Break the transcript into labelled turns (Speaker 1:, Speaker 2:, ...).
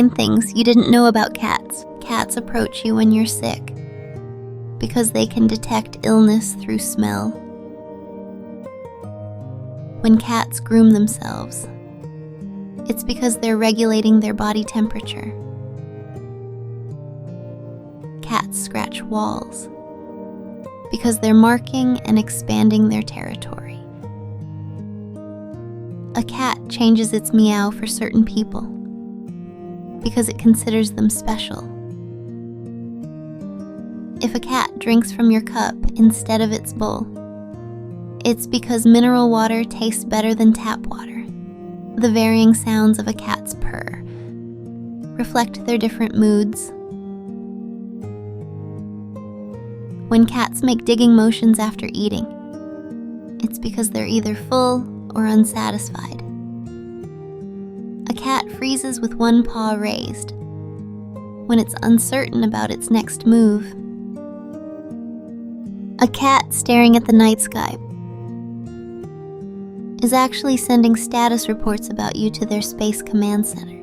Speaker 1: 9 things you didn't know about cats. Cats approach you when you're sick because they can detect illness through smell. When cats groom themselves, it's because they're regulating their body temperature. Cats scratch walls because they're marking and expanding their territory. A cat changes its meow for certain people because it considers them special. If a cat drinks from your cup instead of its bowl, it's because mineral water tastes better than tap water. The varying sounds of a cat's purr reflect their different moods. When cats make digging motions after eating, it's because they're either full or unsatisfied. A cat freezes with one paw raised when it's uncertain about its next move. A cat staring at the night sky is actually sending status reports about you to their space command center.